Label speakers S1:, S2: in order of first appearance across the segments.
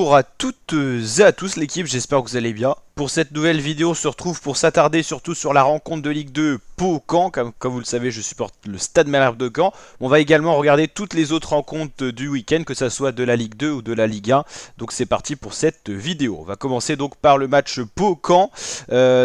S1: Bonjour à toutes et à tous l'équipe, j'espère que vous allez bien. Pour cette nouvelle vidéo, on se retrouve pour s'attarder surtout sur la rencontre de Ligue 2 Pau-Caen. Comme vous le savez, je supporte le Stade Malherbe de Caen. On va également regarder toutes les autres rencontres du week-end, que ce soit de la Ligue 2 ou de la Ligue 1. Donc c'est parti pour cette vidéo. On va commencer donc par le match Pau-Caen.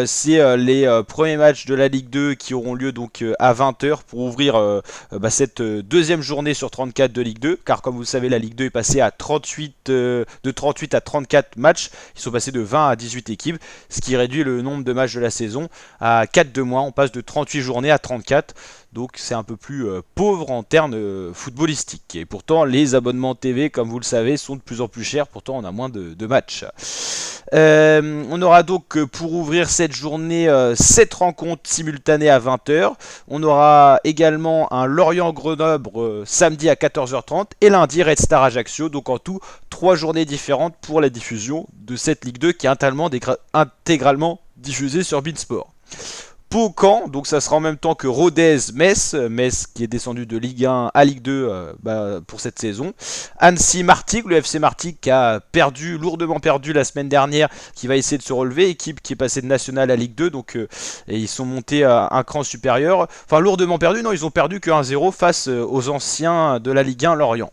S1: C'est les premiers matchs de la Ligue 2 qui auront lieu donc à 20h pour ouvrir cette deuxième journée sur 34 de Ligue 2. Car comme vous le savez, la Ligue 2 est passée à 38, de 38 à 34 matchs. Ils sont passés de 20 à 18 équipes, ce qui réduit le nombre de matchs de la saison à 4 de moins. On passe de 38 journées à 34, donc c'est un peu plus pauvre en termes footballistiques. Et pourtant, les abonnements TV, comme vous le savez, sont de plus en plus chers, pourtant on a moins de matchs. On aura donc pour ouvrir cette journée 7 rencontres simultanées à 20h. On aura également un Lorient-Grenoble samedi à 14h30 et lundi Red Star Ajaccio. Donc en tout 3 journées différentes pour la diffusion de cette Ligue 2 qui est intégralement diffusée sur Beansport. Pau-Caen, donc ça sera en même temps que Rodez-Metz, Metz qui est descendu de Ligue 1 à Ligue 2 pour cette saison. Annecy-Martigues, le FC Martigues qui a lourdement perdu la semaine dernière, qui va essayer de se relever, équipe qui est passée de National à Ligue 2, donc et ils sont montés à un cran supérieur. Enfin lourdement perdu, non, ils ont perdu que 1-0 face aux anciens de la Ligue 1 Lorient.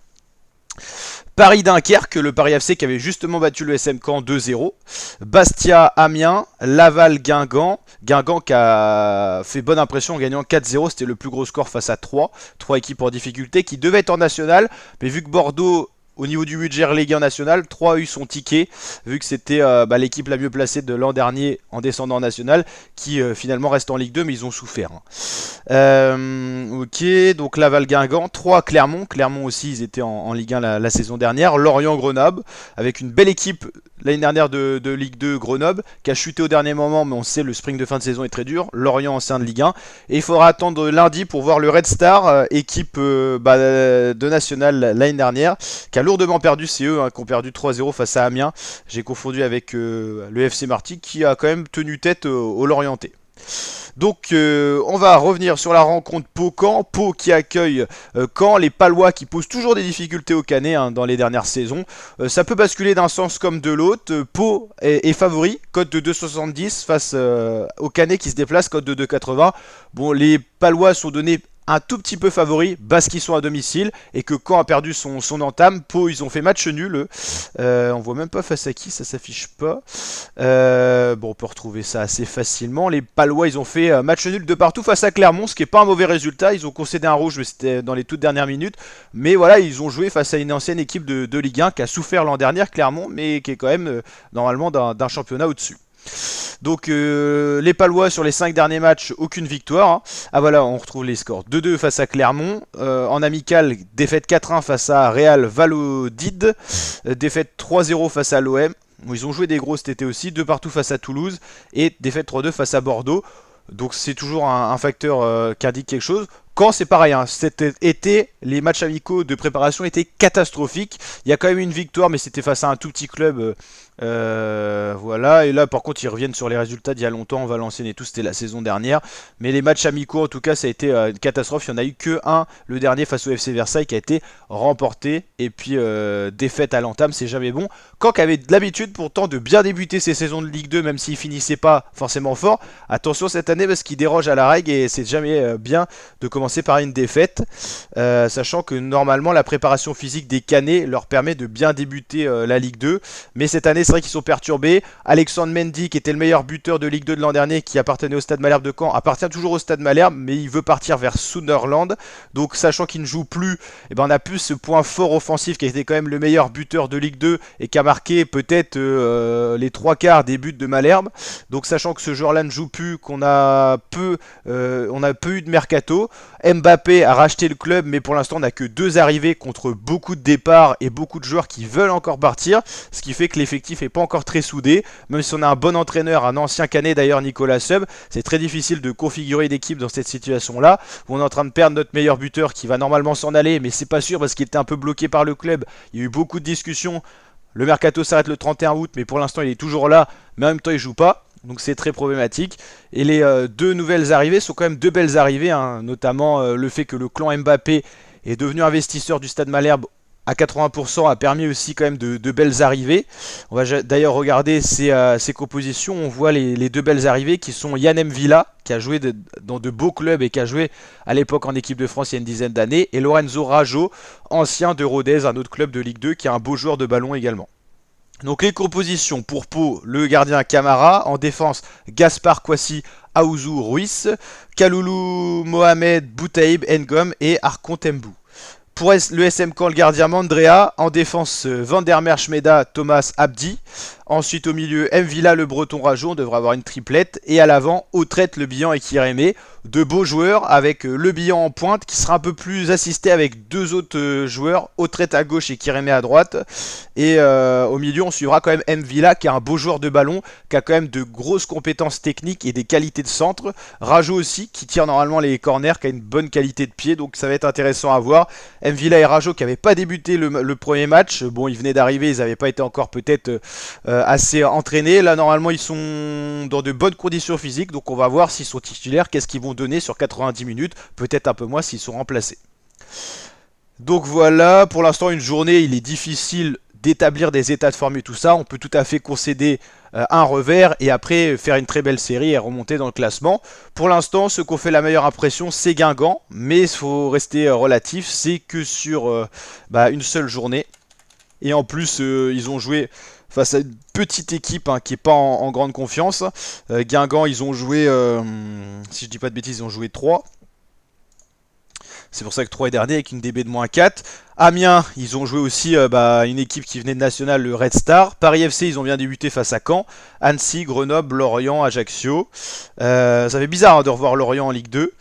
S1: Paris-Dunkerque, le Paris FC qui avait justement battu le SM Caen 2-0. Bastia-Amiens, Laval-Guingamp. Guingamp qui a fait bonne impression en gagnant 4-0. C'était le plus gros score face à 3. 3 équipes en difficulté qui devaient être en national. Mais vu que Bordeaux, au niveau du budget relégué en national, 3 a eu son ticket, vu que c'était l'équipe la mieux placée de l'an dernier en descendant en national, qui finalement reste en Ligue 2, mais ils ont souffert. Ok, donc Laval-Guingamp, 3 Clermont. Clermont aussi, ils étaient en Ligue 1 la saison dernière. Lorient-Grenoble, avec une belle équipe l'année dernière de Ligue 2 Grenoble, qui a chuté au dernier moment, mais on sait le sprint de fin de saison est très dur. Lorient en sein de Ligue 1. Et il faudra attendre lundi pour voir le Red Star, équipe de national l'année dernière, qui a lourdement perdu, c'est eux qui ont perdu 3-0 face à Amiens. J'ai confondu avec le FC Martigues qui a quand même tenu tête aux Lorientais. Donc on va revenir sur la rencontre Pau-Caen. Pau qui accueille Caen, les Palois qui posent toujours des difficultés aux Canets dans les dernières saisons. Ça peut basculer d'un sens comme de l'autre. Pau est favori, cote de 2,70 face aux Canets qui se déplacent, cote de 2,80. Bon, les Palois sont donnés un tout petit peu favoris parce qu'ils sont à domicile et que Caen a perdu son entame. Pau, ils ont fait match nul. On voit même pas face à qui, ça s'affiche pas. Bon, on peut retrouver ça assez facilement. Les Palois, ils ont fait match nul de partout face à Clermont, ce qui est pas un mauvais résultat. Ils ont concédé un rouge, mais c'était dans les toutes dernières minutes. Mais voilà, ils ont joué face à une ancienne équipe de Ligue 1 qui a souffert l'an dernier, Clermont, mais qui est quand même normalement d'un championnat au-dessus. Donc les Palois sur les 5 derniers matchs, aucune victoire. Ah voilà, on retrouve les scores. 2-2 face à Clermont. En amical, défaite 4-1 face à Real Valladolid. Défaite 3-0 face à l'OM. Ils ont joué des gros cet été aussi. 2 partout face à Toulouse. Et défaite 3-2 face à Bordeaux. Donc c'est toujours un facteur qui indique quelque chose. Caen, c'est pareil, cet été, les matchs amicaux de préparation étaient catastrophiques. Il y a quand même une victoire, mais c'était face à un tout petit club. Voilà, et là par contre ils reviennent sur les résultats d'il y a longtemps. Valenciennes et tout, c'était la saison dernière. Mais les matchs amicaux, en tout cas, ça a été une catastrophe. Il n'y en a eu que un, le dernier face au FC Versailles, qui a été remporté. Et puis défaite à l'entame, c'est jamais bon. Caen qui avait l'habitude pourtant de bien débuter ses saisons de Ligue 2, même s'il finissait pas forcément fort. Attention cette année parce qu'il déroge à la règle et c'est jamais bien de commencer par une défaite, sachant que normalement la préparation physique des Canets leur permet de bien débuter la Ligue 2, mais cette année c'est vrai qu'ils sont perturbés. Alexandre Mendy, qui était le meilleur buteur de Ligue 2 de l'an dernier, qui appartenait au Stade Malherbe de Caen, appartient toujours au Stade Malherbe, mais il veut partir vers Sunderland, donc sachant qu'il ne joue plus, on n'a plus ce point fort offensif qui a été quand même le meilleur buteur de Ligue 2 et qui a marqué peut-être les 3/4 des buts de Malherbe. Donc sachant que ce joueur-là ne joue plus, qu'on a peu eu de mercato. Mbappé a racheté le club, mais pour l'instant on n'a que 2 arrivées contre beaucoup de départs et beaucoup de joueurs qui veulent encore partir, ce qui fait que l'effectif n'est pas encore très soudé. Même si on a un bon entraîneur, un ancien Canet d'ailleurs, Nicolas Seub, c'est très difficile de configurer une équipe dans cette situation-là. On est en train de perdre notre meilleur buteur qui va normalement s'en aller, mais c'est pas sûr parce qu'il était un peu bloqué par le club. Il y a eu beaucoup de discussions. Le mercato s'arrête le 31 août, mais pour l'instant il est toujours là, mais en même temps il joue pas. Donc c'est très problématique. Et les 2 nouvelles arrivées sont quand même 2 belles arrivées, notamment le fait que le clan Mbappé est devenu investisseur du Stade Malherbe à 80% a permis aussi quand même de belles arrivées. On va d'ailleurs regarder ces compositions. On voit les deux belles arrivées qui sont Yann M'Vila, qui a joué dans de beaux clubs et qui a joué à l'époque en équipe de France il y a une dizaine d'années, et Lorenzo Rajo, ancien de Rodez, un autre club de Ligue 2, qui est un beau joueur de ballon également. Donc les compositions pour Pau, le gardien Camara, en défense Gaspard Kwasi Aouzou Ruiz, Kaloulou Mohamed Boutaïb Ngom et Archon Tembou. Pour le SM Caen, le gardien Mandrea. En défense, Vandermeer Schmeda, Thomas Abdi. Ensuite, au milieu, M'Vila, le Breton Rajo. On devrait avoir une triplette. Et à l'avant, Autrette, Le Bihan et Kirémé. De beaux joueurs avec Le Bihan en pointe qui sera un peu plus assisté avec deux autres joueurs. Autrette à gauche et Kirémé à droite. Et au milieu, on suivra quand même M'Vila qui est un beau joueur de ballon, qui a quand même de grosses compétences techniques et des qualités de centre. Rajo aussi, qui tire normalement les corners, qui a une bonne qualité de pied. Donc ça va être intéressant à voir. M'Vila et Rajo qui n'avaient pas débuté le premier match. Bon, ils venaient d'arriver, ils n'avaient pas été encore peut-être assez entraînés. Là, normalement, ils sont dans de bonnes conditions physiques. Donc on va voir s'ils sont titulaires, qu'est-ce qu'ils vont donner sur 90 minutes. Peut-être un peu moins s'ils sont remplacés. Donc voilà, pour l'instant, une journée, il est difficile d'établir des états de forme et tout ça. On peut tout à fait concéder un revers et après faire une très belle série et remonter dans le classement. Pour l'instant, ce qu'on fait la meilleure impression, c'est Guingamp, mais il faut rester relatif, c'est que sur une seule journée. Et en plus, ils ont joué face à une petite équipe qui n'est pas en grande confiance. Guingamp, ils ont joué, si je dis pas de bêtises, ils ont joué 3. C'est pour ça que 3 est dernier avec une DB de -4. Amiens, ils ont joué aussi une équipe qui venait de National, le Red Star. Paris FC, ils ont bien débuté face à Caen. Annecy, Grenoble, Lorient, Ajaccio. Ça fait bizarre de revoir Lorient en Ligue 2.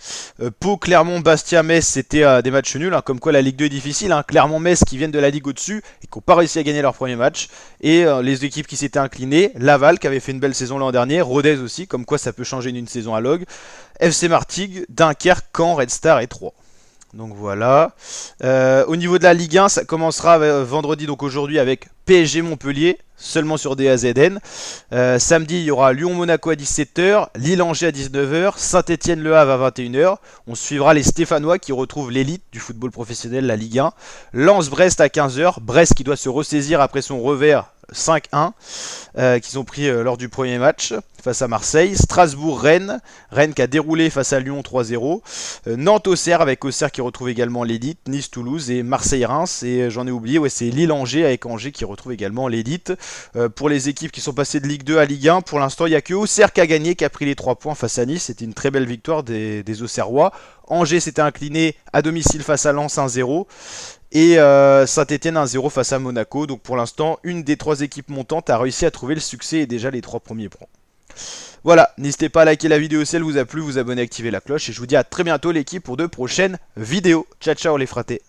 S1: Pau, Clermont, Bastia, Metz, c'était des matchs nuls. Comme quoi la Ligue 2 est difficile. Clermont, Metz qui viennent de la Ligue au-dessus et qui n'ont pas réussi à gagner leur premier match. Et les équipes qui s'étaient inclinées. Laval qui avait fait une belle saison l'an dernier. Rodez aussi, comme quoi ça peut changer d'une saison à l'autre. FC Martigues, Dunkerque, Caen, Red Star et 3. Donc voilà. Au niveau de la Ligue 1, ça commencera vendredi, donc aujourd'hui, avec PSG Montpellier, seulement sur DAZN. Samedi, il y aura Lyon-Monaco à 17h, Lille-Angers à 19h, Saint-Etienne-Le Havre à 21h. On suivra les Stéphanois qui retrouvent l'élite du football professionnel, la Ligue 1. Lens-Brest à 15h, Brest qui doit se ressaisir après son revers 5-1 qu'ils ont pris lors du premier match face à Marseille. Strasbourg-Rennes, Rennes qui a déroulé face à Lyon 3-0. Nantes-Auxerre avec Auxerre qui retrouve également l'élite. Nice-Toulouse et Marseille-Reims. Et j'en ai oublié, c'est Lille-Angers avec Angers qui retrouve également l'élite. Pour les équipes qui sont passées de Ligue 2 à Ligue 1, pour l'instant il n'y a que Auxerre qui a gagné, qui a pris les 3 points face à Nice. C'était une très belle victoire des Auxerrois. Angers s'était incliné à domicile face à Lens 1-0. Et Saint-Etienne 1-0 face à Monaco. Donc pour l'instant, une des 3 équipes montantes a réussi à trouver le succès et déjà les 3 premiers points. Voilà, n'hésitez pas à liker la vidéo si elle vous a plu, vous abonner, activer la cloche. Et je vous dis à très bientôt l'équipe pour de prochaines vidéos. Ciao ciao les fratés.